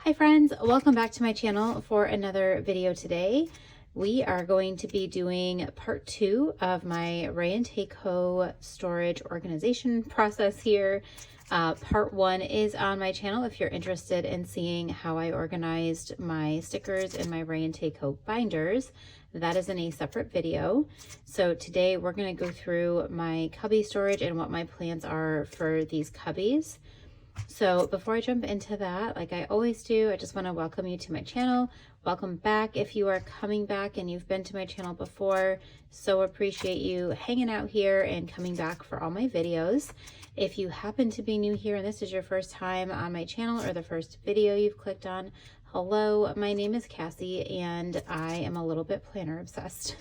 Hi friends, welcome back to my channel for another video today. We are going to be doing part 2 of my Rae and Tay Co storage organization process here. Part 1 is on my channel if you're interested in seeing how I organized my stickers in my Rae and Tay Co binders. That is in a separate video. So today we're going to go through my cubby storage and what my plans are for these cubbies. So before I jump into that, like I always do, I just want to welcome you to my channel. Welcome back if you are coming back and you've been to my channel before. So appreciate you hanging out here and coming back for all my videos. If you happen to be new here and this is your first time on my channel or the first video you've clicked on, hello, my name is Cassie and I am a little bit planner obsessed.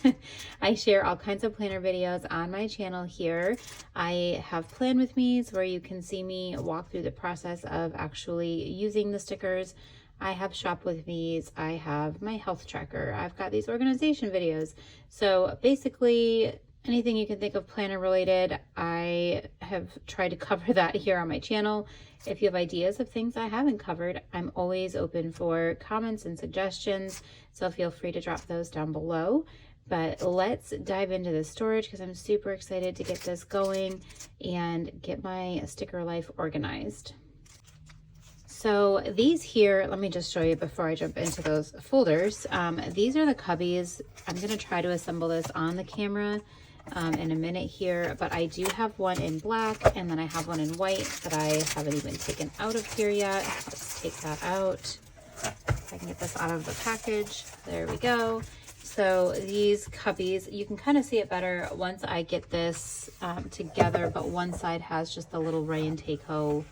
I share all kinds of planner videos on my channel here. I have plan with me's where you can see me walk through the process of actually using the stickers. I have shop with me's, I have my health tracker, I've got these organization videos. So basically anything you can think of planner related, I have tried to cover that here on my channel. If you have ideas of things I haven't covered, I'm always open for comments and suggestions, so feel free to drop those down below. But let's dive into the storage because I'm super excited to get this going and get my sticker life organized. So these here, let me just show you before I jump into those folders. These are the cubbies. I'm going to try to assemble this on the camera in a minute here, but I do have one in black and then I have one in white that I haven't even taken out of here yet. Let's take that out. If I can get this out of the package. There we go. So these cubbies, you can kind of see it better once I get this together, but one side has just the little Rae and Tay Co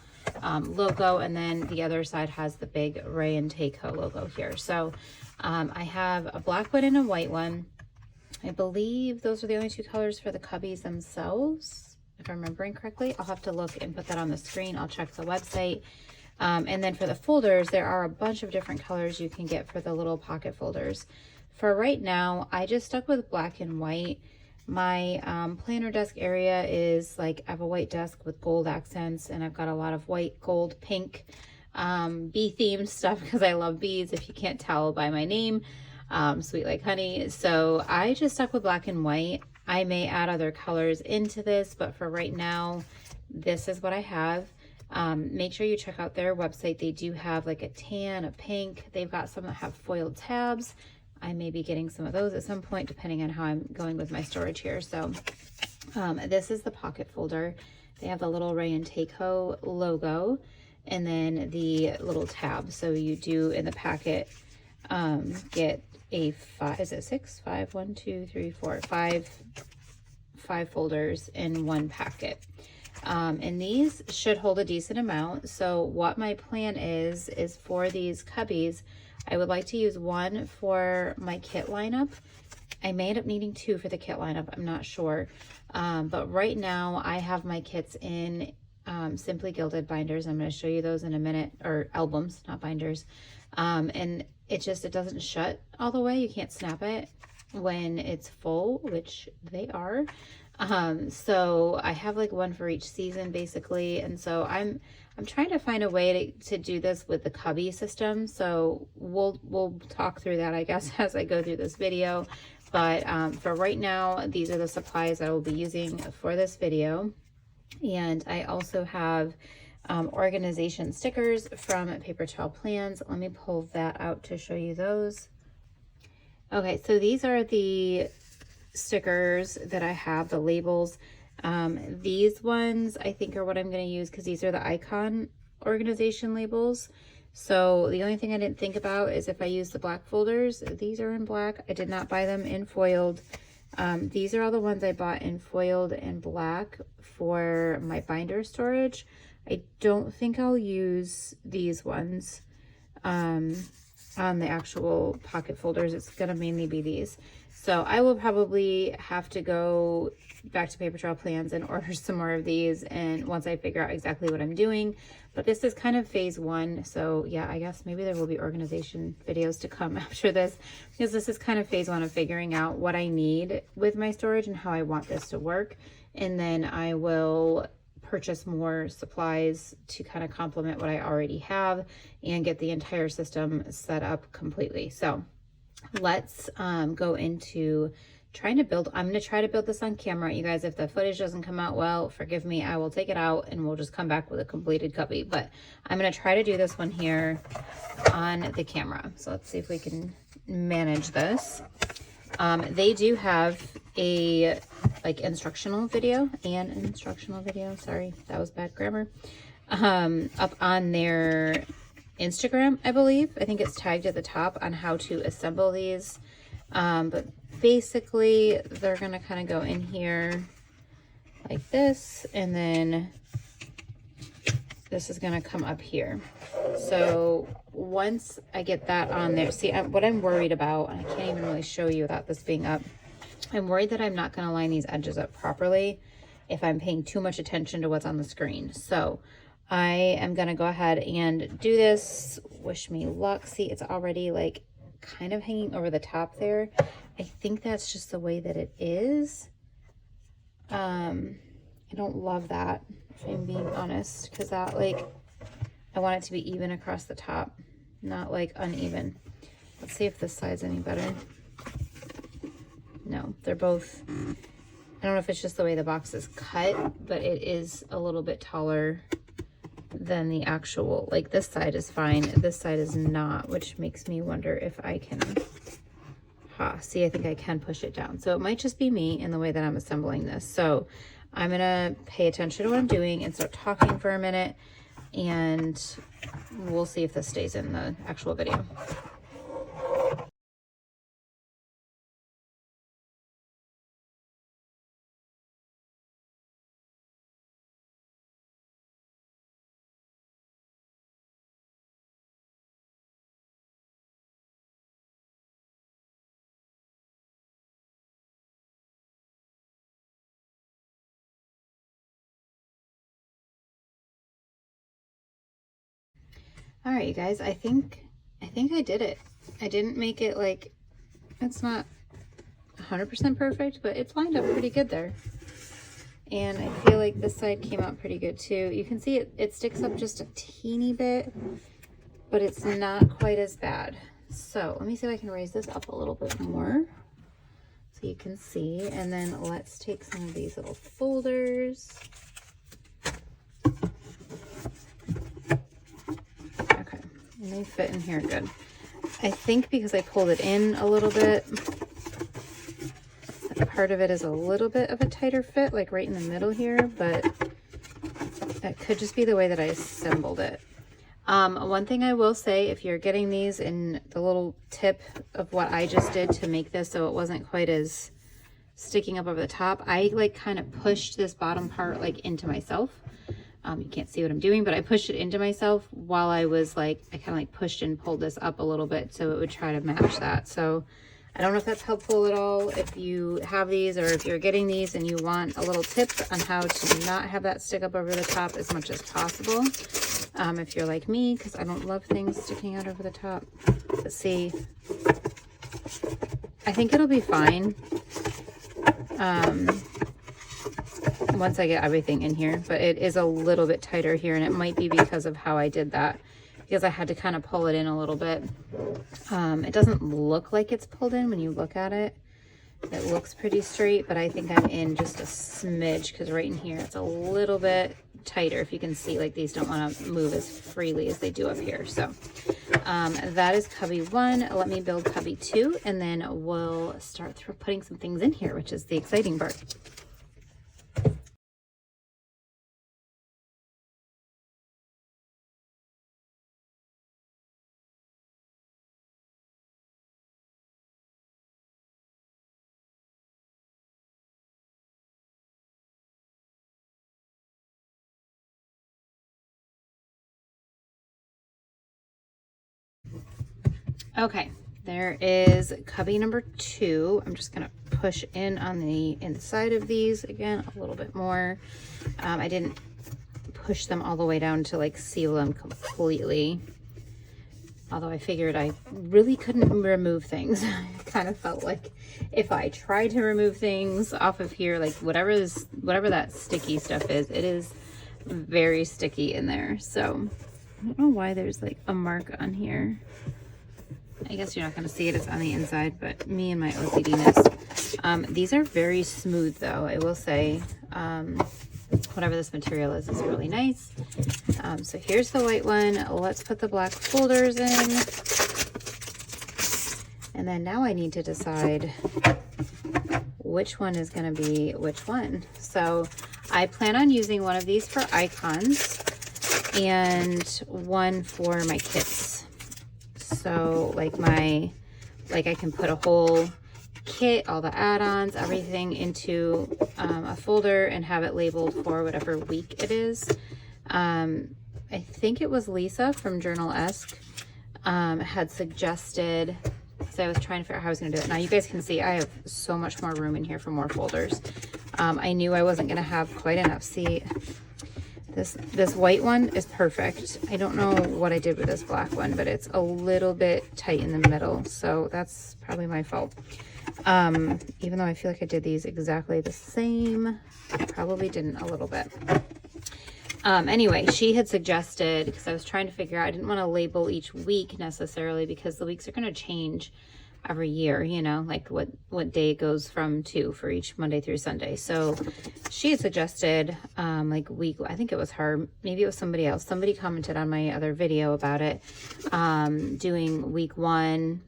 logo, and then the other side has the big Rae and Tay Co logo here. So I have a black one and a white one. I believe those are the only two colors for the cubbies themselves, if I'm remembering correctly. I'll have to look and put that on the screen. I'll check the website. And then for the folders, there are a bunch of different colors you can get for the little pocket folders. For right now, I just stuck with black and white. My planner desk area is like, I have a white desk with gold accents, and I've got a lot of white, gold, pink, bee themed stuff because I love bees, if you can't tell by my name. Sweet like honey. So I just stuck with black and white. I may add other colors into this, but for right now, this is what I have. Make sure you check out their website. They do have like a tan, a pink. They've got some that have foiled tabs. I may be getting some of those at some point, depending on how I'm going with my storage here. So this is the pocket folder. They have the little Rae and Tay Co logo and then the little tab. So you do in the packet get a five folders in one packet. And these should hold a decent amount. So what my plan is for these cubbies, I would like to use one for my kit lineup. I may end up needing two for the kit lineup, I'm not sure. But right now I have my kits in Simply Gilded binders. I'm going to show you those in a minute, or albums, not binders. And it doesn't shut all the way. You can't snap it when it's full, which they are. So I have like one for each season basically. And so I'm trying to find a way to do this with the cubby system. So we'll talk through that, I guess, as I go through this video. But for right now, these are the supplies I will be using for this video. And I also have organization stickers from Paper Towel Plans. Let me pull that out to show you those. Okay, so these are the stickers that I have, the labels. These ones I think are what I'm going to use because these are the icon organization labels. So the only thing I didn't think about is if I use the black folders. These are in black. I did not buy them in foiled. These are all the ones I bought in foiled and black for my binder storage. I don't think I'll use these ones on the actual pocket folders. It's going to mainly be these. So I will probably have to go back to Paper Towel Plans and order some more of these, and once I figure out exactly what I'm doing. But this is kind of phase 1. So yeah, I guess maybe there will be organization videos to come after this, because this is kind of phase 1 of figuring out what I need with my storage and how I want this to work. And then I will purchase more supplies to kind of complement what I already have and get the entire system set up completely. So let's go into trying to build. I'm going to try to build this on camera. You guys, if the footage doesn't come out well, forgive me. I will take it out and we'll just come back with a completed cubby. But I'm going to try to do this one here on the camera. So let's see if we can manage this. They do have a instructional video, sorry, that was bad grammar, up on their Instagram, I believe. I think it's tagged at the top on how to assemble these. But basically they're going to kind of go in here like this, and then this is going to come up here. So once I get that on there, see what I'm worried about, and I can't even really show you without this being up. I'm worried that I'm not going to line these edges up properly if I'm paying too much attention to what's on the screen. So I am going to go ahead and do this. Wish me luck. See, it's already like kind of hanging over the top there. I think that's just the way that it is. I don't love that, if I'm being honest, because that, like, I want it to be even across the top, not like uneven. Let's see if this side's any better. No, they're both, I don't know if it's just the way the box is cut, but it is a little bit taller than the actual, like this side is fine, this side is not, which makes me wonder if I can, see, I think I can push it down. So it might just be me in the way that I'm assembling this. So I'm gonna pay attention to what I'm doing and start talking for a minute, and we'll see if this stays in the actual video. All right, you guys, I think I did it. I didn't make it like, it's not 100% perfect, but it's lined up pretty good there. And I feel like this side came out pretty good too. You can see it sticks up just a teeny bit, but it's not quite as bad. So let me see if I can raise this up a little bit more so you can see. And then let's take some of these little folders. And they fit in here good. I think because I pulled it in a little bit, part of it is a little bit of a tighter fit, like right in the middle here, but that could just be the way that I assembled it. One thing I will say, if you're getting these, in the little tip of what I just did to make this so it wasn't quite as sticking up over the top, I like kind of pushed this bottom part like into myself. You can't see what I'm doing, but I pushed it into myself while I was like, I kind of like pushed and pulled this up a little bit so it would try to match that. So I don't know if that's helpful at all. If you have these, or if you're getting these and you want a little tip on how to not have that stick up over the top as much as possible. If you're like me, because I don't love things sticking out over the top. Let's see. I think it'll be fine. Once I get everything in here, but it is a little bit tighter here, and it might be because of how I did that, because I had to kind of pull it in a little bit. It doesn't look like it's pulled in when you look at it. It looks pretty straight, but I think I'm in just a smidge, because right in here it's a little bit tighter. If you can see, like, these don't want to move as freely as they do up here. So that is cubby 1. Let me build cubby 2, and then we'll start putting some things in here, which is the exciting part. Okay, there is cubby number 2. I'm just gonna push in on the inside of these again a little bit more. I didn't push them all the way down to like seal them completely, although I figured I really couldn't remove things. I kind of felt like if I tried to remove things off of here, like whatever that sticky stuff is, it is very sticky in there. So I don't know why there's like a mark on here. I guess you're not going to see it, it's on the inside, but me and my OCD-ness. These are very smooth though, I will say. Whatever this material is really nice. So here's the white one. Let's put the black folders in. And then now I need to decide which one is going to be which one. So I plan on using one of these for icons and one for my kits. So like I can put a whole kit, all the add-ons, everything into a folder and have it labeled for whatever week it is. I think it was Lisa from Journal-esque had suggested, so I was trying to figure out how I was going to do it. Now you guys can see I have so much more room in here for more folders. I knew I wasn't going to have quite enough. See, this white one is perfect. I don't know what I did with this black one, but it's a little bit tight in the middle, so that's probably my fault. Even though I feel like I did these exactly the same, I probably didn't a little bit. Anyway, she had suggested, because I was trying to figure out, I didn't want to label each week necessarily because the weeks are going to change every year, you know, like what day it goes from to for each Monday through Sunday. So she had suggested like week, I think it was her, maybe it was somebody else. Somebody commented on my other video about it, doing week 1,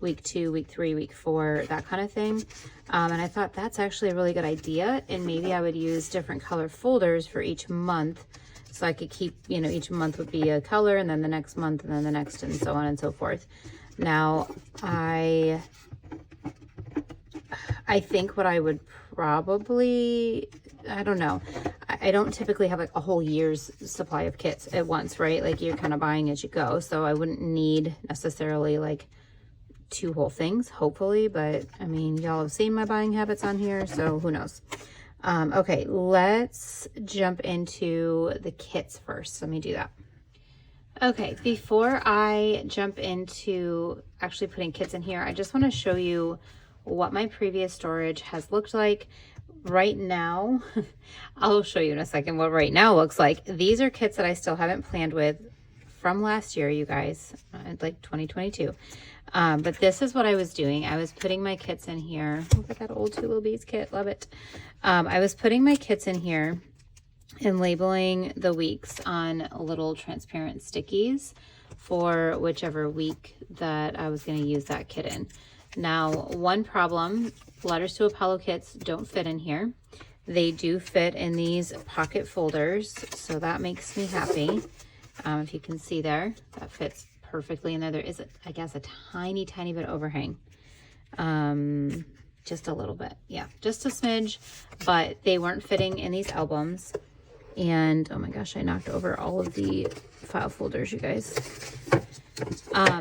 week 2, week 3, week 4, that kind of thing. And I thought that's actually a really good idea. And maybe I would use different color folders for each month. So I could keep, you know, each month would be a color, and then the next month, and then the next, and so on and so forth. Now, I think what I would probably, I don't know. I don't typically have like a whole year's supply of kits at once, right? Like you're kind of buying as you go. So I wouldn't need necessarily like 2 whole things, hopefully. But I mean, y'all have seen my buying habits on here, so who knows? Okay, let's jump into the kits first. Let me do that. Okay, before I jump into actually putting kits in here, I just want to show you what my previous storage has looked like. Right now, I'll show you in a second what right now looks like. These are kits that I still haven't planned with from last year, you guys, like 2022. But this is what I was doing. I was putting my kits in here. Look at that old Two Little Bees kit, love it. I was putting my kits in here and labeling the weeks on little transparent stickies for whichever week that I was going to use that kit in. Now, one problem, Letters to Apollo kits don't fit in here. They do fit in these pocket folders, so that makes me happy. If you can see there, that fits perfectly in there. There is, I guess, a tiny, tiny bit overhang. Just a little bit. Yeah, just a smidge, but they weren't fitting in these albums. And oh my gosh, I knocked over all of the file folders, you guys.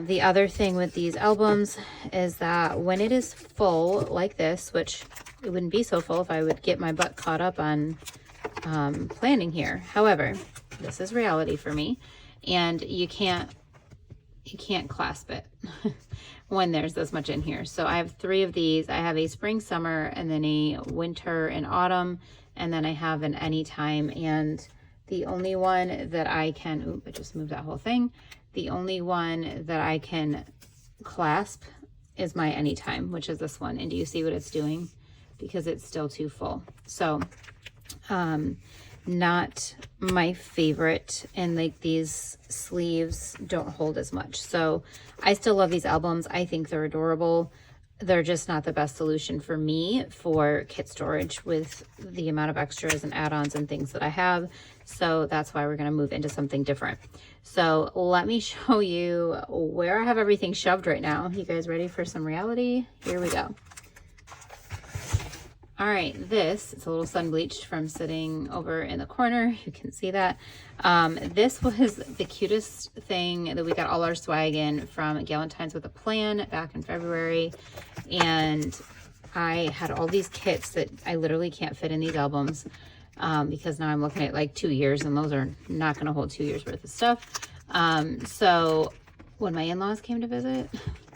The other thing with these albums is that when it is full like this, which it wouldn't be so full if I would get my butt caught up on planning here. However, this is reality for me, and you can't clasp it when there's this much in here. So I have 3 of these. I have a spring, summer, and then a winter and autumn. And then I have an anytime, and the only one that I can, oop, I just moved that whole thing. The only one that I can clasp is my anytime, which is this one. And do you see what it's doing? Because it's still too full. So, not my favorite, and like these sleeves don't hold as much. So I still love these albums. I think they're adorable. They're just not the best solution for me for kit storage with the amount of extras and add-ons and things that I have. So that's why we're going to move into something different. So let me show you where I have everything shoved right now. You guys ready for some reality? Here we go. All right, this is a little sun bleached from sitting over in the corner. You can see that. This was the cutest thing that we got all our swag in from Galentine's with a Plan back in February. And I had all these kits that I literally can't fit in these albums because now I'm looking at like 2 years, and those are not going to hold 2 years worth of stuff. So when my in-laws came to visit,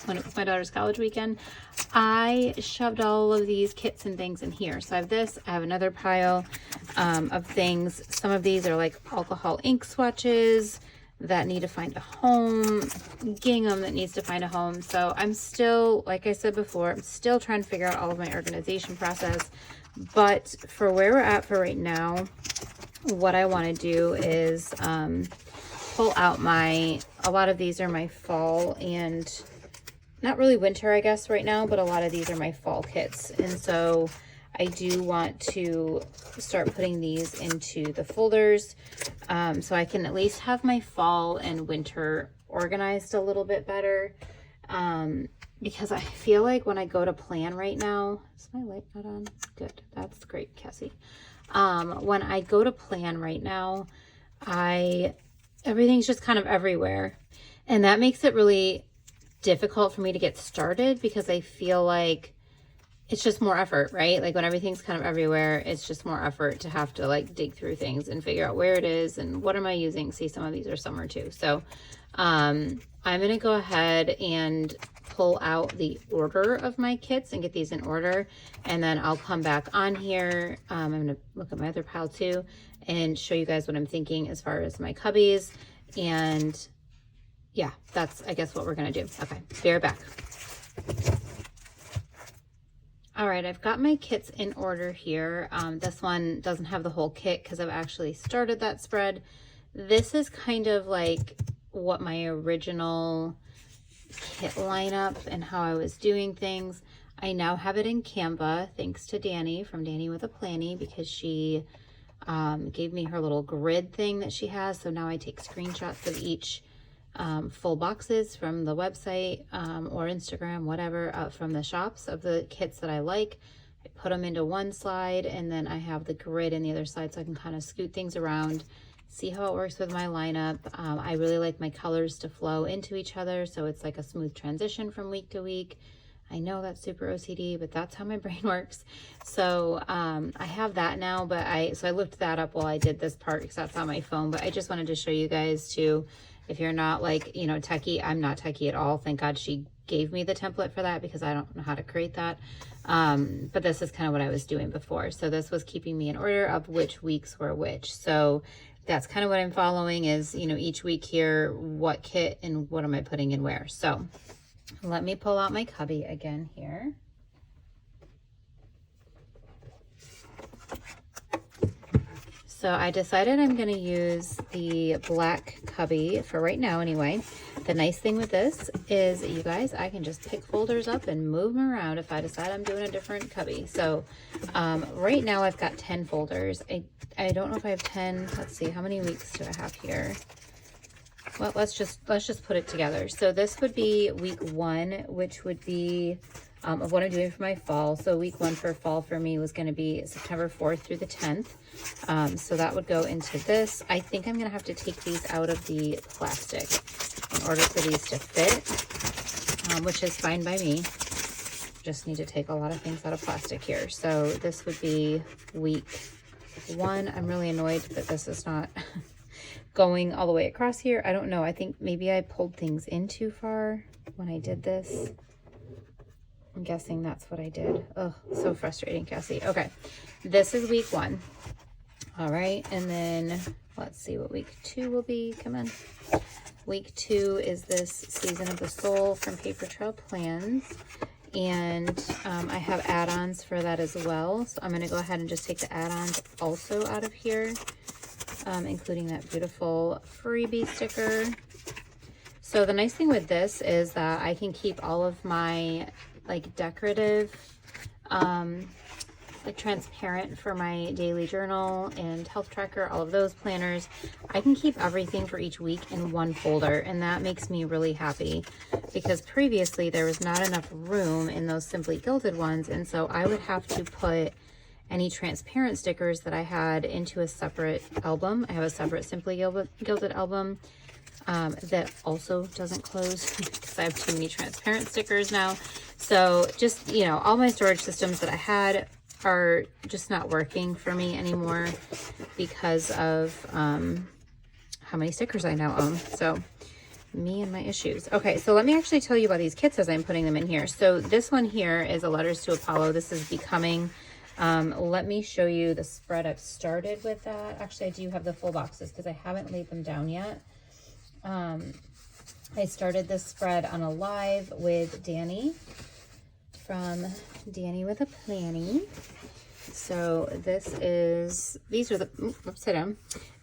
when it was my daughter's college weekend, I shoved all of these kits and things in here. So I have this, I have another pile of things. Some of these are like alcohol ink swatches that need to find a home, gingham that needs to find a home. So I'm still, like I said before, I'm still trying to figure out all of my organization process. But for where we're at for right now, what I want to do is pull out a lot of these are my fall and not really winter, I guess, right now, but a lot of these are my fall kits. And so I do want to start putting these into the folders so I can at least have my fall and winter organized a little bit better. Because I feel like when I go to plan right now, is my light not on? Good. That's great, Cassie. When I go to plan right now, everything's just kind of everywhere. And that makes it really difficult for me to get started because I feel like it's just more effort, right? Like when everything's kind of everywhere, it's just more effort to have to like dig through things and figure out where it is and what am I using. See, some of these are summer too. So I'm going to go ahead and pull out the order of my kits and get these in order. And then I'll come back on here. I'm going to look at my other pile too and show you guys what I'm thinking as far as my cubbies. And yeah, that's, I guess, what we're going to do. Okay, be right back. All right, I've got my kits in order here. This one doesn't have the whole kit because I've actually started that spread. This is kind of like what my original kit lineup and how I was doing things. I now have it in Canva, thanks to Danny from Danny with a Planny, because she gave me her little grid thing that she has. So now I take screenshots of each full boxes from the website or Instagram, whatever, from the shops of the kits that I like. I put them into one slide and then I have the grid in the other side so I can kind of scoot things around, see how it works with my lineup. I really like my colors to flow into each other so it's like a smooth transition from week to week. I know that's super OCD, but that's how my brain works. So I have that now, but I looked that up while I did this part because that's on my phone, but I just wanted to show you guys too. If you're not like, you know, techie, I'm not techie at all. Thank God she gave me the template for that because I don't know how to create that. But this is kind of what I was doing before. So this was keeping me in order of which weeks were which. So that's kind of what I'm following is, you know, each week here, what kit and what am I putting in where. So let me pull out my cubby again here. So I decided I'm going to use the black cubby for right now anyway. The nice thing with this is, you guys, I can just pick folders up and move them around if I decide I'm doing a different cubby. So right now I've got 10 folders. I don't know if I have 10. Let's see, how many weeks do I have here? Well, let's just put it together. So this would be week 1, which would be of what I'm doing for my fall. So week 1 for fall for me was going to be September 4th through the 10th. So that would go into this. I think I'm going to have to take these out of the plastic in order for these to fit, which is fine by me. Just need to take a lot of things out of plastic here. So this would be week 1. I'm really annoyed that this is not going all the way across here. I don't know. I think maybe I pulled things in too far when I did this. I'm guessing that's what I did. Oh, so frustrating, Cassie. Okay, this is week 1. All right, and then let's see what week 2 will be. Come on. Week 2 is this Season of the Soul from Paper Trail Plans. And I have add-ons for that as well. So I'm going to go ahead and just take the add-ons also out of here, including that beautiful freebie sticker. So the nice thing with this is that I can keep all of my like decorative, like transparent for my daily journal and health tracker, all of those planners. I can keep everything for each week in one folder, and that makes me really happy because previously there was not enough room in those Simply Gilded ones, and so I would have to put any transparent stickers that I had into a separate album. I have a separate Simply Gilded album that also doesn't close because I have too many transparent stickers now. So just, you know, all my storage systems that I had are just not working for me anymore because of how many stickers I now own. So Me and my issues. Okay, so let me actually tell you about these kits as I'm putting them in here. So this one here is a Letters to Apollo. This is Becoming. Let me show you the spread I've started with that. Actually, I do have the full boxes because I haven't laid them down yet. I started this spread on a live with Danny from Danny with a Planning. So these are the, upside down.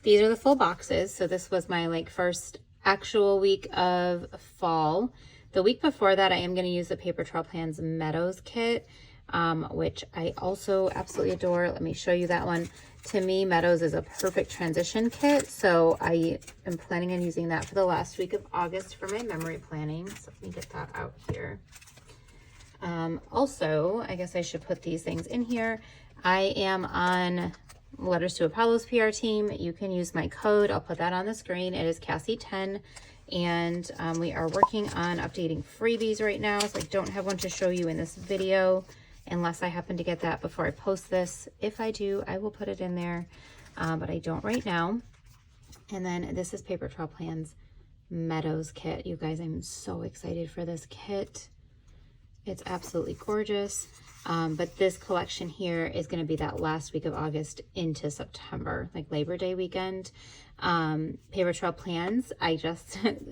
These are the full boxes. So this was my like first actual week of fall. The week before that, I am going to use the Paper Trail Plans Meadows kit, which I also absolutely adore. Let me show you that one. To me, Meadows is a perfect transition kit, so I am planning on using that for the last week of August for my memory planning. So let me get that out here. Also, I guess I should put these things in here. I am on Letters to Apollo's PR team. You can use my code. I'll put that on the screen. It is Cassie10. And we are working on updating freebies right now. So I don't have one to show you in this video unless I happen to get that before I post this. If I do, I will put it in there, but I don't right now. And then this is Paper Trail Plans Meadows kit. You guys, I'm so excited for this kit. It's absolutely gorgeous. But this collection here is going to be that last week of August into September, like Labor Day weekend. Paper Trail Plans,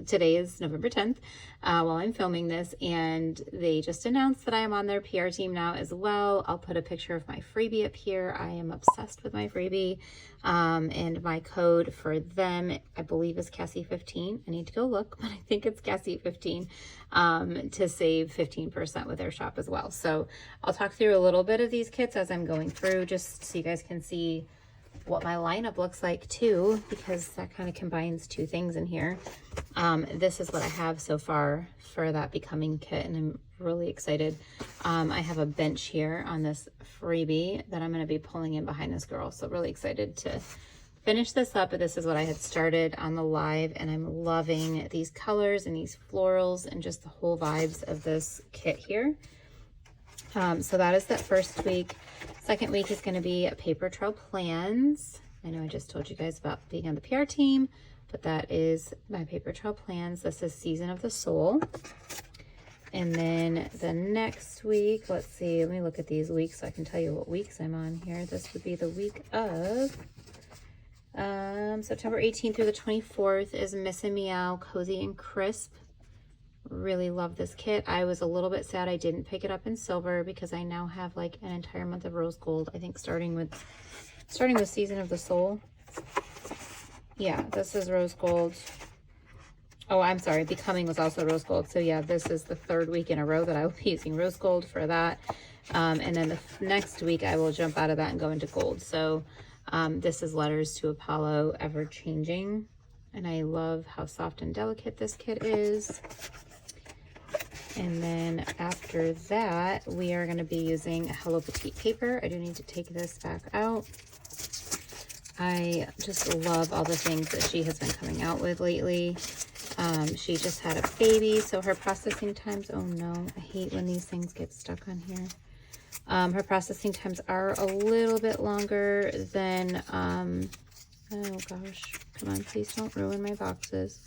today is November 10th, while I'm filming this, and they just announced that I am on their PR team now as well. I'll put a picture of my freebie up here. I am obsessed with my freebie, and my code for them, I believe, is Cassie15. I need to go look, but I think it's Cassie15, to save 15% with their shop as well. So I'll talk through a little bit of these kits as I'm going through, just so you guys can see what my lineup looks like too, because that kind of combines two things in here. This is what I have so far for that Becoming kit, and I'm really excited. I have a bench here on this freebie that I'm going to be pulling in behind this girl, so really excited to finish this up. But this is what I had started on the live, and I'm loving these colors and these florals and just the whole vibes of this kit here. So that is that first week. Second week is going to be Paper Trail Plans. I know I just told you guys about being on the PR team, but that is my Paper Trail Plans. This is Season of the Soul. And then the next week, let's see, let me look at these weeks so I can tell you what weeks I'm on here. This would be the week of September 18th through the 24th is Miss and Meow Cozy and Crisp. Really love this kit. I was a little bit sad I didn't pick it up in silver because I now have like an entire month of rose gold. I think starting with Season of the Soul. Yeah, this is rose gold. Oh, I'm sorry, Becoming was also rose gold. So yeah, this is the third week in a row that I will be using rose gold for that. And then the next week I will jump out of that and go into gold. So this is Letters to Apollo, Ever Changing. And I love how soft and delicate this kit is. And then after that, we are going to be using Hello Petite paper. I do need to take this back out. I just love all the things that she has been coming out with lately. She just had a baby, so her processing times, oh no, I hate when these things get stuck on here. Her processing times are a little bit longer than, oh gosh, come on, please don't ruin my boxes.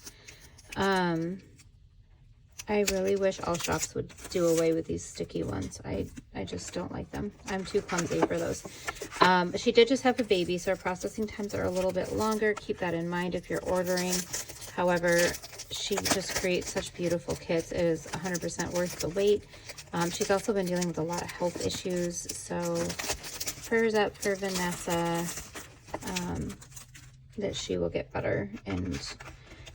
I really wish all shops would do away with these sticky ones. I just don't like them. I'm too clumsy for those. But she did just have a baby, so her processing times are a little bit longer. Keep that in mind if you're ordering. However, she just creates such beautiful kits. It is 100% worth the wait. She's also been dealing with a lot of health issues, so prayers up for Vanessa, that she will get better and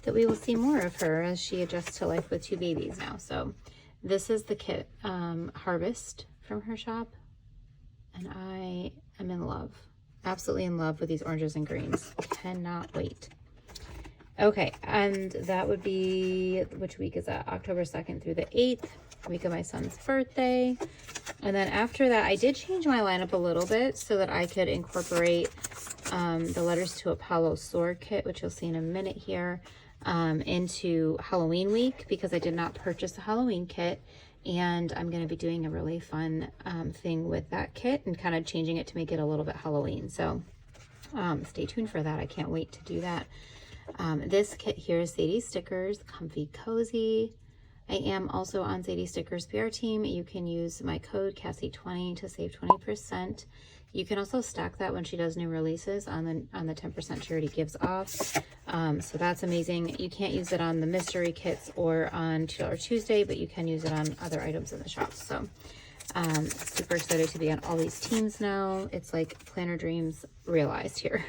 that we will see more of her as she adjusts to life with two babies now. So this is the kit, Harvest, from her shop, and I am in love, absolutely in love with these oranges and greens. Cannot wait. Okay, and that would be, which week is that? October 2nd through the 8th, week of my son's birthday. And then after that, I did change my lineup a little bit so that I could incorporate the Letters to Apollo sword kit, which you'll see in a minute here, into Halloween week, because I did not purchase a Halloween kit, and I'm going to be doing a really fun thing with that kit and kind of changing it to make it a little bit Halloween. So stay tuned for that. I can't wait to do that. This kit here is Sadie Stickers, Comfy Cozy. I am also on Sadie Stickers PR team. You can use my code Cassie20 to save 20%. You can also stack that when she does new releases on the 10% she already gives off. So that's amazing. You can't use it on the mystery kits or on $2 Tuesday, but you can use it on other items in the shop. So super excited to be on all these teams now. It's like planner dreams realized here.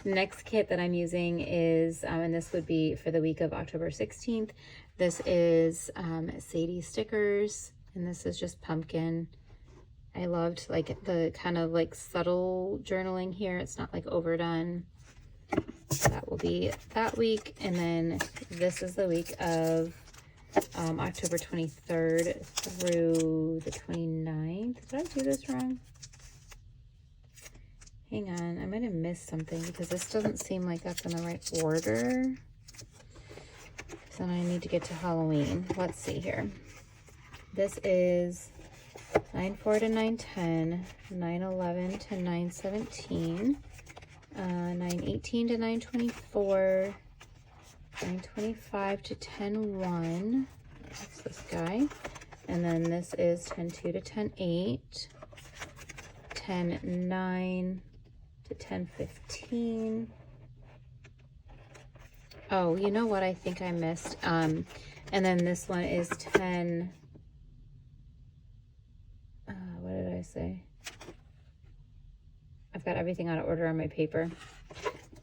Next kit that I'm using is, and this would be for the week of October 16th. This is Sadie Stickers, and this is just pumpkin. I loved like the kind of like subtle journaling here. It's not like overdone. So that will be that week. And then this is the week of October 23rd through the 29th. Did I do this wrong? Hang on, I might have missed something because this doesn't seem like that's in the right order. So then I need to get to Halloween. Let's see here. This is 9/4 to 9/10, 9/11 to 9/17, 9/18 to 9/24, 9/25 to 10/1. That's this guy. And then this is 10/2 to 10/8, 10/9 to 10/15. Oh, you know what I think I missed? And then this one is 10. What did I say? I've got everything out of order on my paper.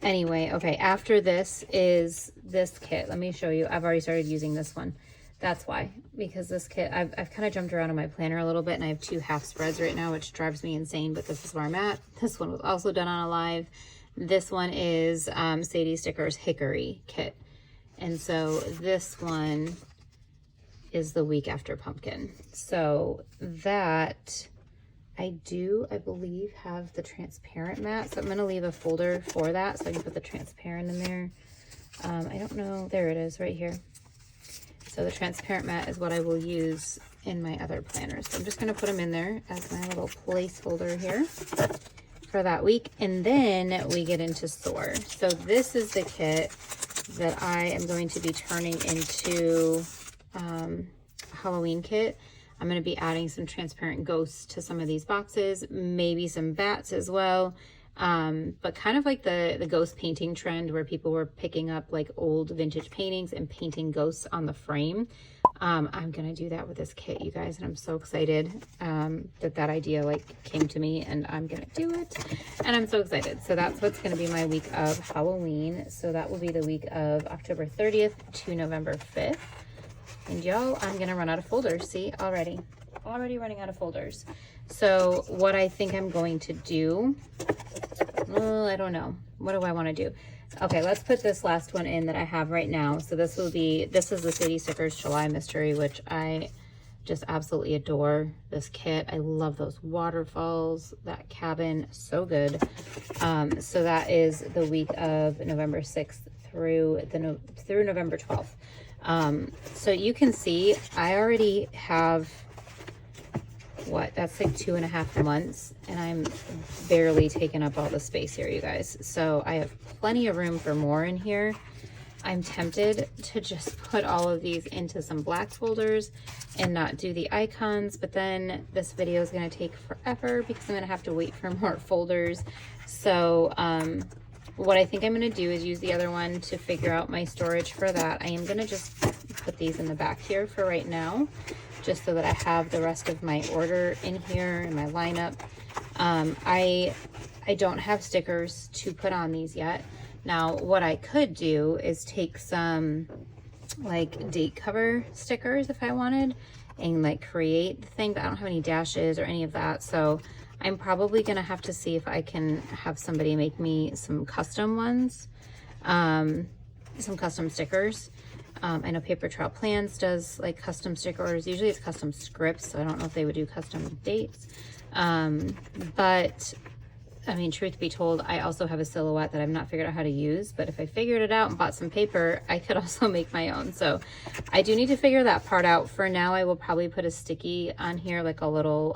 Anyway, okay, after this is this kit. Let me show you. I've already started using this one. That's why, because this kit, I've kind of jumped around on my planner a little bit, and I have 2 half spreads right now, which drives me insane, but this is where I'm at. This one was also done on a live. This one is Sadie Stickers Hickory kit. And so this one is the week after pumpkin. So that I believe, have the transparent mat. So I'm going to leave a folder for that so I can put the transparent in there. I don't know. There it is right here. So the transparent mat is what I will use in my other planners. So I'm just going to put them in there as my little placeholder here for that week. And then we get into Soar. So this is the kit that I am going to be turning into a Halloween kit. I'm going to be adding some transparent ghosts to some of these boxes, maybe some bats as well. But kind of like the ghost painting trend where people were picking up like old vintage paintings and painting ghosts on the frame. I'm going to do that with this kit, you guys. And I'm so excited that idea like came to me, and I'm going to do it. And I'm so excited. So that's what's going to be my week of Halloween. So that will be the week of October 30th to November 5th. And y'all, I'm going to run out of folders. See, already running out of folders. So what I think I'm going to do, I don't know. What do I want to do? Okay, let's put this last one in that I have right now. So this is the Sadie Stickers July Mystery, which I just absolutely adore this kit. I love those waterfalls, that cabin, so good. So that is the week of November 6th through November 12th. So you can see I already have, that's like 2.5 months, and I'm barely taking up all the space here, you guys. So I have plenty of room for more in here. I'm tempted to just put all of these into some black folders and not do the icons, but then this video is going to take forever because I'm going to have to wait for more folders. So what I think I'm going to do is use the other one to figure out my storage for that. I am going to just put these in the back here for right now, just so that I have the rest of my order in here and my lineup. I don't have stickers to put on these yet. Now, what I could do is take some like date cover stickers if I wanted and like create the thing, but I don't have any dashes or any of that. So I'm probably gonna have to see if I can have somebody make me some custom ones, some custom stickers. I know Paper Trail Plans does like custom stickers. Usually it's custom scripts, so I don't know if they would do custom dates. But I mean, truth be told, I also have a silhouette that I've not figured out how to use, but if I figured it out and bought some paper, I could also make my own. So I do need to figure that part out. For now, I will probably put a sticky on here, like a little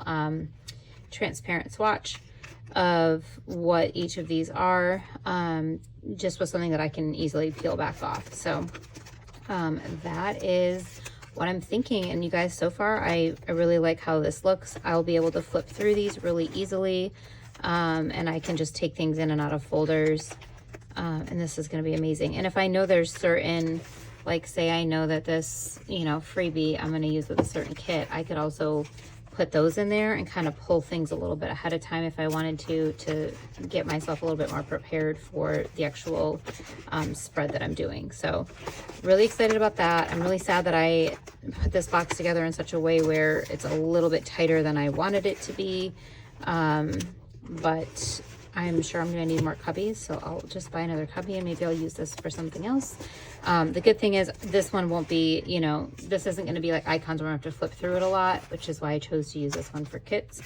transparent swatch. of what each of these are, just with something that I can easily peel back off. So that is what I'm thinking. And you guys, so far, I really like how this looks. I'll be able to flip through these really easily. And I can just take things in and out of folders. And this is going to be amazing. And if I know there's certain, like say I know that this, you know, freebie I'm going to use with a certain kit, I could also put those in there and kind of pull things a little bit ahead of time if I wanted to get myself a little bit more prepared for the actual spread that I'm doing. So really excited about that. I'm really sad that I put this box together in such a way where it's a little bit tighter than I wanted it to be. But I'm sure I'm going to need more cubbies, so I'll just buy another cubby and maybe I'll use this for something else. The good thing is this one won't be, you know, this isn't going to be like icons where I have to flip through it a lot, which is why I chose to use this one for kits,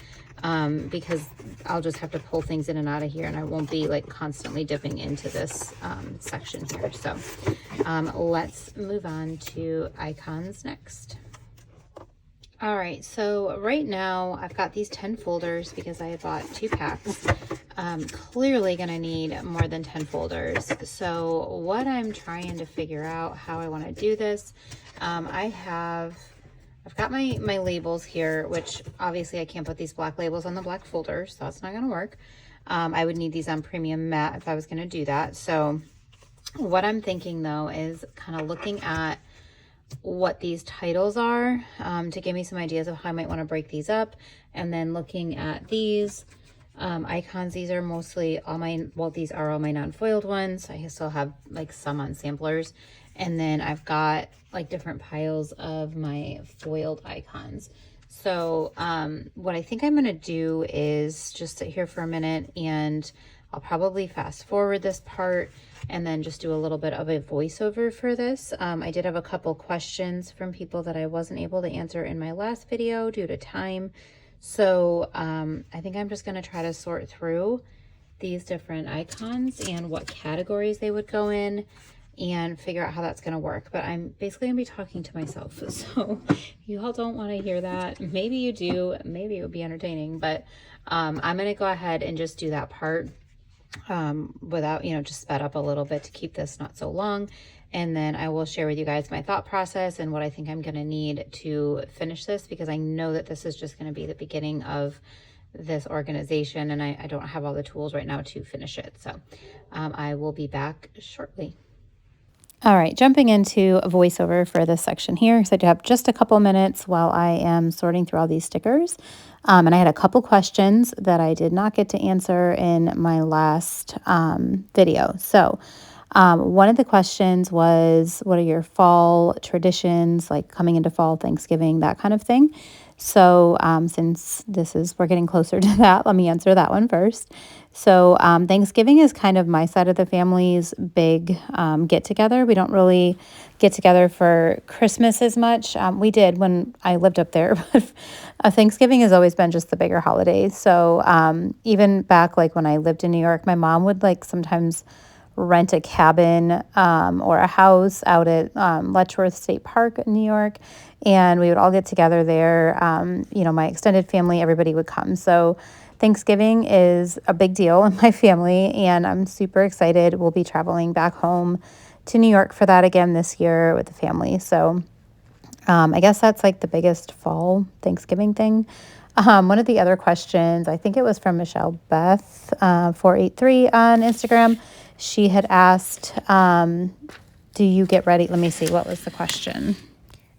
because I'll just have to pull things in and out of here and I won't be like constantly dipping into this section here. So let's move on to icons next. All right, so right now I've got these 10 folders because I bought 2 packs. Clearly gonna need more than 10 folders. So what I'm trying to figure out how I want to do this, I've got my labels here, which obviously I can't put these black labels on the black folders, so that's not gonna work. I would need these on premium matte if I was gonna do that. So what I'm thinking though is kind of looking at what these titles are, to give me some ideas of how I might want to break these up, and then looking at these icons. These are mostly all my, well, these are all my non-foiled ones. I still have like some on samplers, and then I've got like different piles of my foiled icons. So what I think I'm going to do is just sit here for a minute, and I'll probably fast forward this part and then just do a little bit of a voiceover for this. I did have a couple questions from people that I wasn't able to answer in my last video due to time. So I think I'm just going to try to sort through these different icons and what categories they would go in and figure out how that's going to work. But I'm basically going to be talking to myself. So if you all don't want to hear that, maybe you do, maybe it would be entertaining, but I'm going to go ahead and just do that part without, you know, just sped up a little bit to keep this not so long. And then I will share with you guys my thought process and what I think I'm going to need to finish this, because I know that this is just going to be the beginning of this organization, and I don't have all the tools right now to finish it. So I will be back shortly. All right, jumping into a voiceover for this section here, because I do have just a couple minutes while I am sorting through all these stickers. And I had a couple questions that I did not get to answer in my last video. So one of the questions was, what are your fall traditions, like coming into fall, Thanksgiving, that kind of thing? So since we're getting closer to that, let me answer that one first. So Thanksgiving is kind of my side of the family's big get together. We don't really get together for Christmas as much. We did when I lived up there, but Thanksgiving has always been just the bigger holiday. So even back like when I lived in New York, my mom would like sometimes rent a cabin or a house out at Letchworth State Park in New York, and we would all get together there. You know, my extended family, everybody would come. So Thanksgiving is a big deal in my family, and I'm super excited. We'll be traveling back home to New York for that again this year with the family. So I guess that's like the biggest fall Thanksgiving thing. One of the other questions, I think it was from Michelle Beth 483 on Instagram. She had asked, do you get ready? Let me see, what was the question?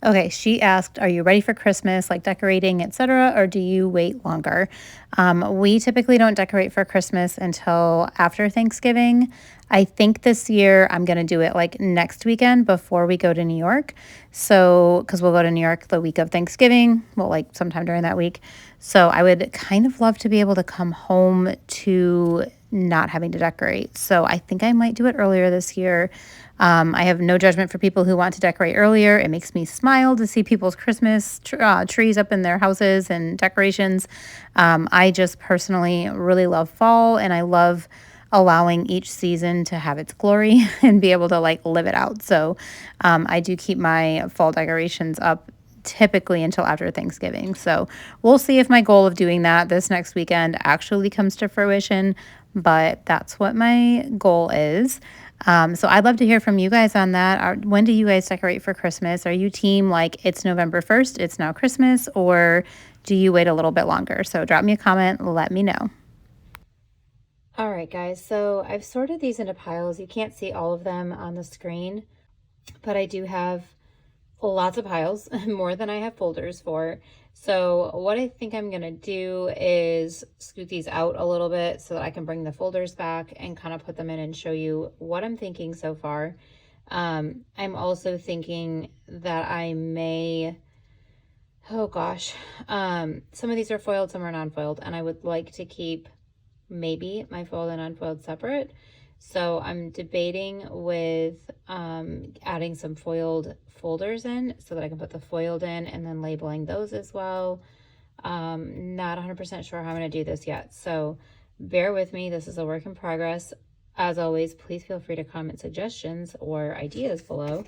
Okay, she asked, are you ready for Christmas, like decorating, etc., or do you wait longer? We typically don't decorate for Christmas until after Thanksgiving. I think this year I'm going to do it like next weekend before we go to New York. So, because we'll go to New York the week of Thanksgiving, well, like sometime during that week. So I would kind of love to be able to come home to not having to decorate. So I think I might do it earlier this year. I have no judgment for people who want to decorate earlier. It makes me smile to see people's Christmas trees up in their houses and decorations. I just personally really love fall, and I love allowing each season to have its glory and be able to like live it out. So I do keep my fall decorations up typically until after Thanksgiving. So we'll see if my goal of doing that this next weekend actually comes to fruition, but that's what my goal is. So I'd love to hear from you guys on that. When do you guys decorate for Christmas? Are you team like it's November 1st, it's now Christmas, or do you wait a little bit longer? So drop me a comment, let me know. All right, guys, so I've sorted these into piles. You can't see all of them on the screen, but I do have lots of piles, more than I have folders for. So what I think I'm gonna do is scoot these out a little bit so that I can bring the folders back and kind of put them in and show you what I'm thinking so far. I'm also thinking that I may, oh gosh, some of these are foiled, some are non-foiled, and I would like to keep maybe my foiled and unfoiled separate. So I'm debating with adding some foiled folders in so that I can put the foiled in and then labeling those as well. Not 100% sure how I'm going to do this yet. So bear with me. This is a work in progress. As always, please feel free to comment suggestions or ideas below.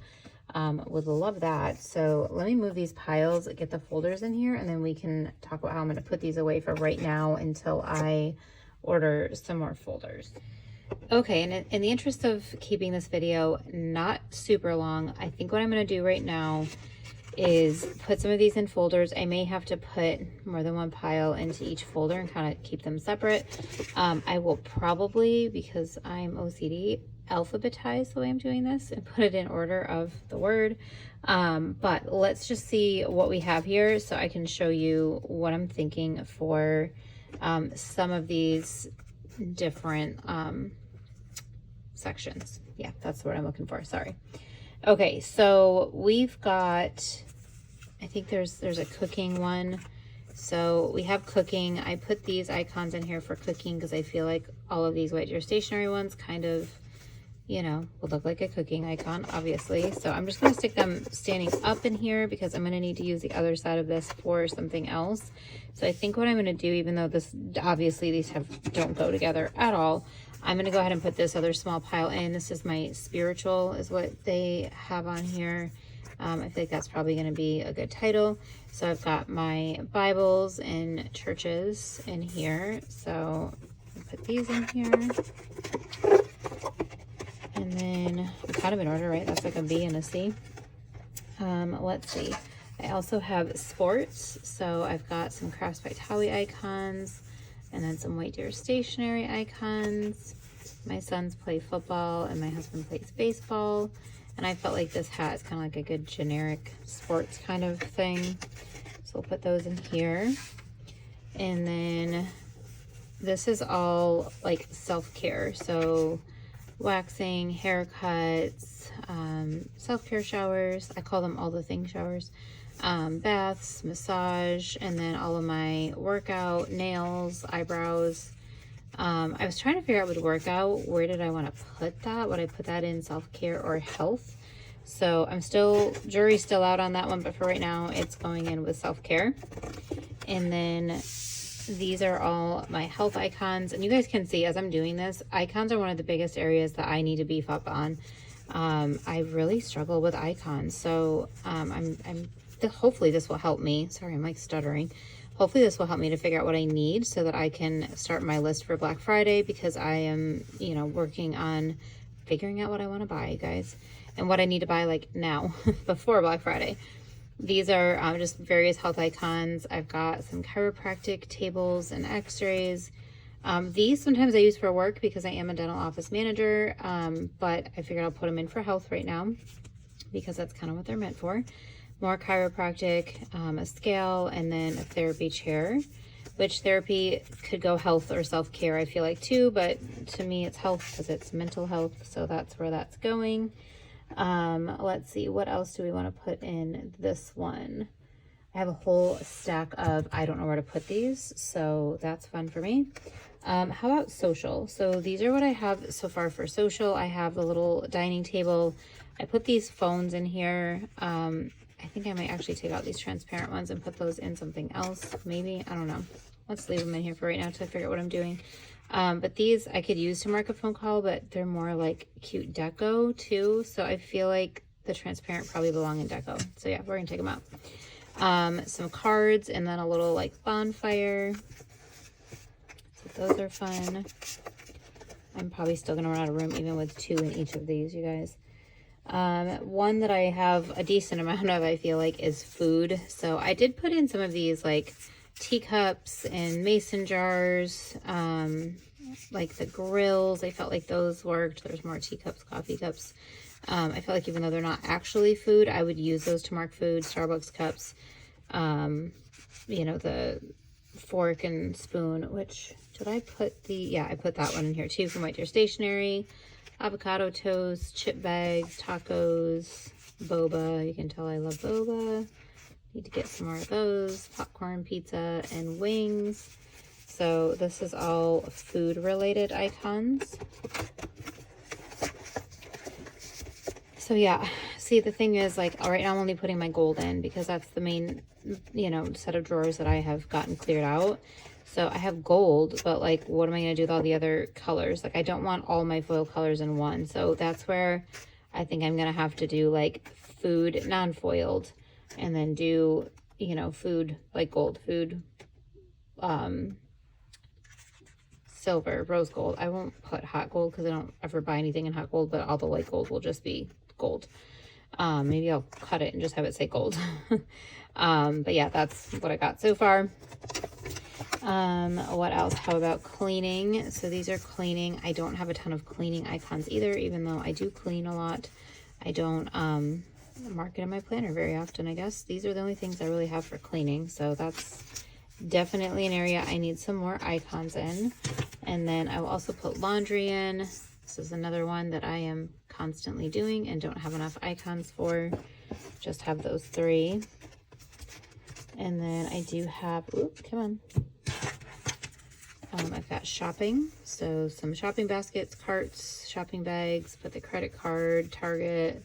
Would love that. So let me move these piles, get the folders in here, and then we can talk about how I'm going to put these away for right now until I order some more folders. Okay, and in the interest of keeping this video not super long, I think what I'm going to do right now is put some of these in folders. I may have to put more than one pile into each folder and kind of keep them separate. I will probably, because I'm OCD, alphabetize the way I'm doing this and put it in order of the word. But let's just see what we have here so I can show you what I'm thinking for some of these different sections. Yeah, that's what I'm looking for. Sorry. Okay, so we've got, I think there's a cooking one. So we have cooking. I put these icons in here for cooking because I feel like all of these white deer stationery ones kind of, you know, would look like a cooking icon, obviously. So I'm just going to stick them standing up in here because I'm going to need to use the other side of this for something else. So I think what I'm going to do, even though this, obviously these don't go together at all, I'm going to go ahead and put this other small pile in. This is my spiritual is what they have on here. I feel like that's probably going to be a good title. So I've got my Bibles and churches in here. So I'll put these in here. And then I'm kind of in order, right? That's like a B and a C. Let's see. I also have sports. So I've got some Crafts by Towie icons and then some white deer stationery icons. My sons play football and my husband plays baseball. And I felt like this hat is kind of like a good generic sports kind of thing. So we'll put those in here. And then this is all like self-care. So waxing, haircuts, self-care showers. I call them all the thing showers. Baths, massage, and then all of my workout, nails, eyebrows. I was trying to figure out with workout, where did I want to put that? Would I put that in self-care or health? So I'm still, jury's still out on that one, but for right now, it's going in with self-care. And then these are all my health icons. And you guys can see as I'm doing this, icons are one of the biggest areas that I need to beef up on. I really struggle with icons. So hopefully this will help me. Sorry, I'm like stuttering. Hopefully this will help me to figure out what I need so that I can start my list for Black Friday, because I am, you know, working on figuring out what I want to buy, you guys, and what I need to buy like now before Black Friday. These are just various health icons. I've got some chiropractic tables and x-rays. These sometimes I use for work because I am a dental office manager, but I figured I'll put them in for health right now because that's kind of what they're meant for. More chiropractic, a scale, and then a therapy chair, which therapy could go health or self-care, I feel like too, but to me it's health because it's mental health, so that's where that's going. Let's see, what else do we want to put in this one? I have a whole stack of, I don't know where to put these, so that's fun for me. How about social? So these are what I have so far for social. I have the little dining table. I put these phones in here. I think I might actually take out these transparent ones and put those in something else. Maybe, I don't know. Let's leave them in here for right now till I figure out what I'm doing. But these I could use to mark a phone call, but they're more like cute deco too. So I feel like the transparent probably belong in deco. So yeah, we're gonna take them out. some cards, and then a little like bonfire. So those are fun. I'm probably still gonna run out of room even with 2 in each of these, you guys. One that I have a decent amount of, I feel like, is food. So I did put in some of these like teacups and mason jars, like the grills. I felt like those worked. There's more teacups, coffee cups. I feel like even though they're not actually food, I would use those to mark food. Starbucks cups, you know, the fork and spoon, which did I put the, yeah, I put that one in here too from White Deer Stationery. Avocado toast, chip bags, tacos, boba. You can tell I love boba. Need to get some more of those. Popcorn, pizza, and wings. So this is all food related icons. So yeah, see, the thing is, like, all right, now I'm only putting my gold in because that's the main, you know, set of drawers that I have gotten cleared out. So I have gold, but like, what am I going to do with all the other colors? Like, I don't want all my foil colors in one. So that's where I think I'm going to have to do like food, non-foiled, and then do, you know, food, like gold, food, silver, rose gold. I won't put hot gold because I don't ever buy anything in hot gold, but all the light gold will just be gold. Maybe I'll cut it and just have it say gold. But yeah, that's what I got so far. What else? How about cleaning? So these are cleaning. I don't have a ton of cleaning icons either, even though I do clean a lot. I don't mark it in my planner very often, I guess. These are the only things I really have for cleaning. So that's definitely an area I need some more icons in. And then I will also put laundry in. This is another one that I am constantly doing and don't have enough icons for. Just have those 3. And then I do have, oops, come on. I've got shopping. So some shopping baskets, carts, shopping bags, put the credit card, Target,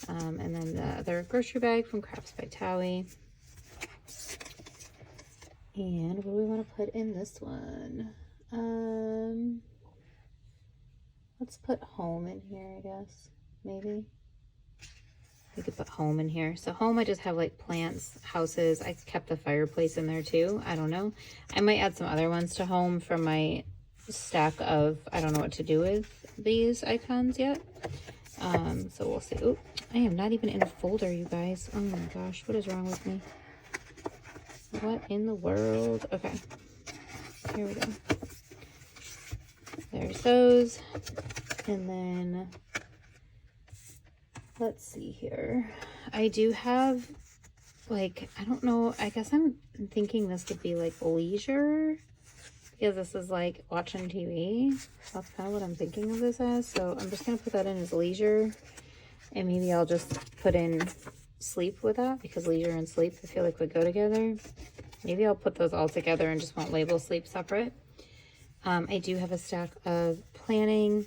and then the other grocery bag from Crafts by Towie. And what do we want to put in this one? Let's put home in here, I guess. Maybe. We could put home in here. So home, I just have like plants, houses. I kept the fireplace in there too. I don't know. I might add some other ones to home from my stack of, I don't know what to do with these icons yet. So we'll see. Oh, I am not even in a folder, you guys. Oh my gosh, what is wrong with me? What in the world? Okay, here we go. There's those. And then let's see here. I do have, like, I don't know, I guess I'm thinking this would be like leisure, because this is like watching TV. That's kind of what I'm thinking of this as. So I'm just going to put that in as leisure, and maybe I'll just put in sleep with that, because leisure and sleep I feel like would go together. Maybe I'll put those all together and just won't label sleep separate. I do have a stack of planning.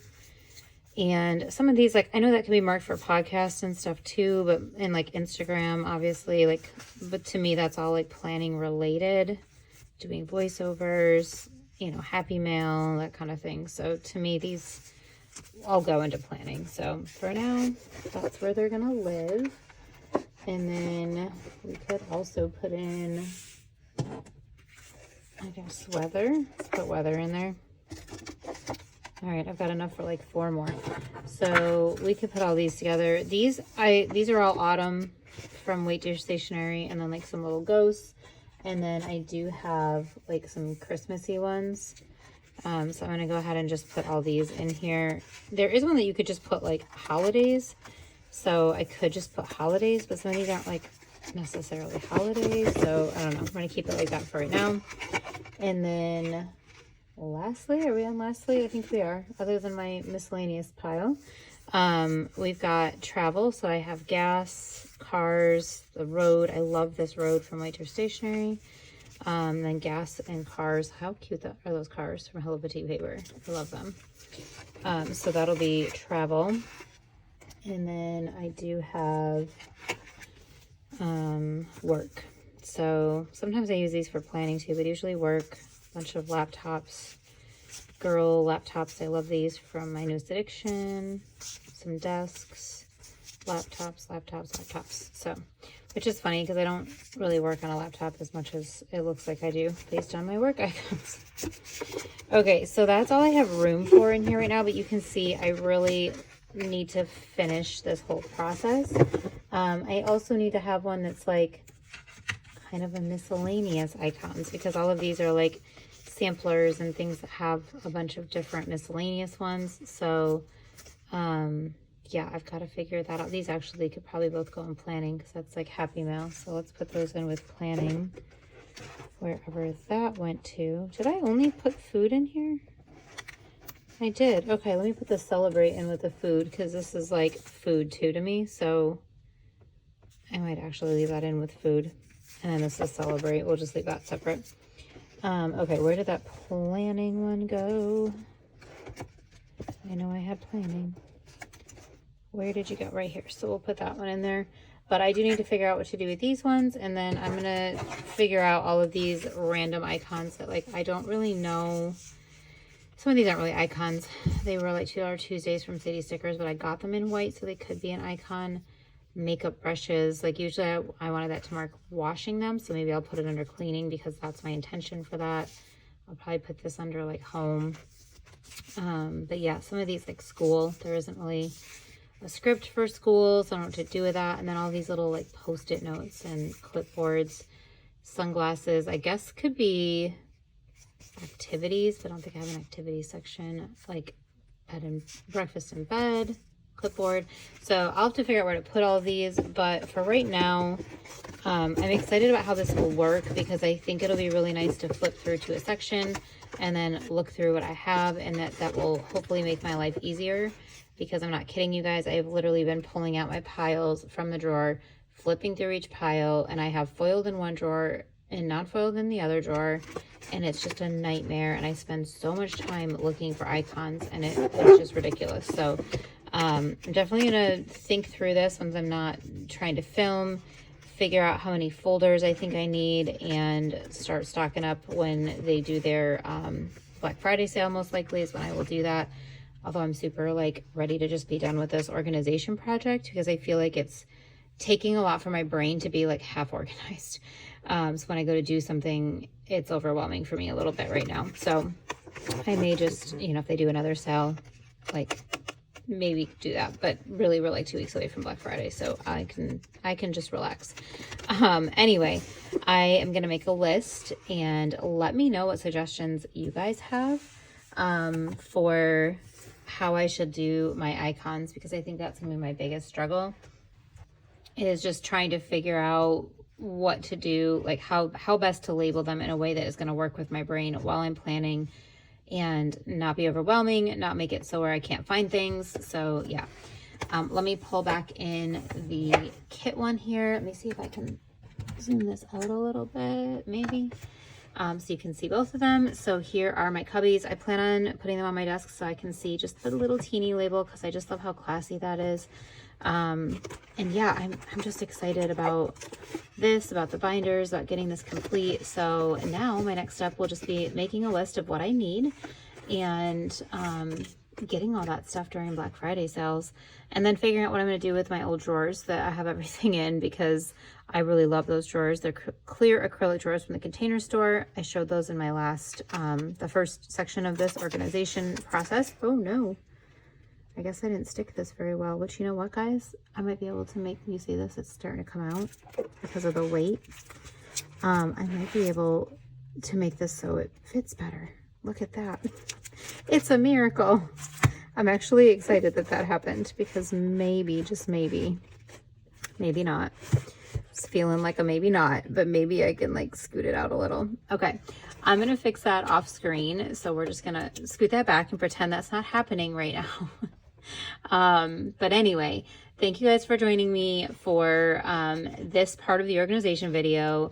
And some of these, like, I know that can be marked for podcasts and stuff too, but in like Instagram, obviously, like, but to me, that's all like planning related, doing voiceovers, you know, happy mail, that kind of thing. So to me, these all go into planning. So for now, that's where they're going to live. And then we could also put in, I guess, weather. Let's put weather in there. All right, I've got enough for like 4 more. So we could put all these together. These are all autumn from White Deer Stationery, and then like some little ghosts. And then I do have like some Christmassy ones. So I'm gonna go ahead and just put all these in here. There is one that you could just put like holidays. So I could just put holidays, but some of these aren't like necessarily holidays. So I don't know, I'm gonna keep it like that for right now. And then lastly, are we on lastly? I think we are, other than my miscellaneous pile. We've got travel. So I have gas, cars, the road. I love this road from White Deer Stationery. Then gas and cars. How cute are those cars from Hello Petite paper? I love them. So that'll be travel. And then I do have work. So sometimes I use these for planning too, but usually work. Bunch of laptops, girl laptops. I love these from my newest addiction. Some desks, laptops. So which is funny because I don't really work on a laptop as much as it looks like I do based on my work icons. Okay, so that's all I have room for in here right now, but you can see I really need to finish this whole process. I also need to have one that's like kind of a miscellaneous icons, because all of these are like samplers and things that have a bunch of different miscellaneous ones. So yeah, I've got to figure that out. These actually could probably both go in planning because that's like Happy Mail. So let's put those in with planning, wherever that went to. Did I only put food in here? I did. Okay, let me put the celebrate in with the food, because this is like food too to me. So I might actually leave that in with food. And then this is celebrate. We'll just leave that separate. Okay, where did that planning one go? I know I had planning. Where did you go? Right here. So we'll put that one in there. But I do need to figure out what to do with these ones. And then I'm going to figure out all of these random icons that like I don't really know. Some of these aren't really icons. They were like $2 Tuesdays from City Stickers, but I got them in white, so they could be an icon. Makeup brushes, like usually I wanted that to mark washing them, so maybe I'll put it under cleaning because that's my intention for that. I'll probably put this under like home. But yeah, some of these like school, there isn't really a script for school, so I don't know what to do with that. And then all these little like post-it notes and clipboards. Sunglasses, I guess could be activities, but I don't think I have an activity section. Like bed and breakfast in bed, clipboard. So I'll have to figure out where to put all of these, but for right now, I'm excited about how this will work, because I think it'll be really nice to flip through to a section and then look through what I have, and that will hopefully make my life easier, because I'm not kidding you guys. I've literally been pulling out my piles from the drawer, flipping through each pile, and I have foiled in one drawer and not foiled in the other drawer, and it's just a nightmare, and I spend so much time looking for icons, and it's just ridiculous. So I'm definitely gonna think through this once I'm not trying to film, figure out how many folders I think I need, and start stocking up when they do their Black Friday sale. Most likely is when I will do that. Although I'm super like ready to just be done with this organization project, because I feel like it's taking a lot for my brain to be like half organized. So when I go to do something, it's overwhelming for me a little bit right now. So I may just, you know, if they do another sale, like maybe do that, but really we're like 2 weeks away from Black Friday, so I can just relax. Anyway, I am gonna make a list, and let me know what suggestions you guys have for how I should do my icons, because I think that's gonna be my biggest struggle, is just trying to figure out what to do, like how best to label them in a way that is going to work with my brain while I'm planning, and not be overwhelming, not make it so where I can't find things. So yeah, let me pull back in the kit one here. Let me see if I can zoom this out a little bit, maybe. So you can see both of them. So here are my Cubbies. I plan on putting them on my desk so I can see just the little teeny label, because I just love how classy that is. And yeah, I'm just excited about this, about the binders, about getting this complete. So now my next step will just be making a list of what I need, and getting all that stuff during Black Friday sales, and then figuring out what I'm going to do with my old drawers that I have everything in, because I really love those drawers. They're clear acrylic drawers from the Container Store. I showed those in my last, the first section of this organization process. Oh no. I guess I didn't stick this very well, but you know what, guys? I might be able to make, you see this? It's starting to come out because of the weight. I might be able to make this so it fits better. Look at that. It's a miracle. I'm actually excited that that happened, because maybe, just maybe not. It's feeling like a maybe not, but maybe I can like scoot it out a little. Okay, I'm gonna fix that off screen. So we're just gonna scoot that back and pretend that's not happening right now. But anyway, thank you guys for joining me for this part of the organization video.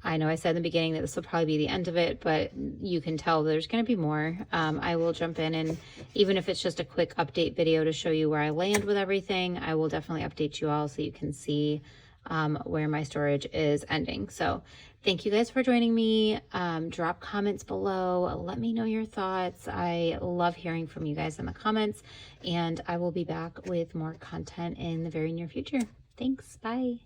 I know I said in the beginning that this will probably be the end of it, but you can tell there's going to be more. I will jump in, and even if it's just a quick update video to show you where I land with everything, I will definitely update you all so you can see where my storage is ending. So thank you guys for joining me. Drop comments below. Let me know your thoughts. I love hearing from you guys in the comments, and I will be back with more content in the very near future. Thanks. Bye.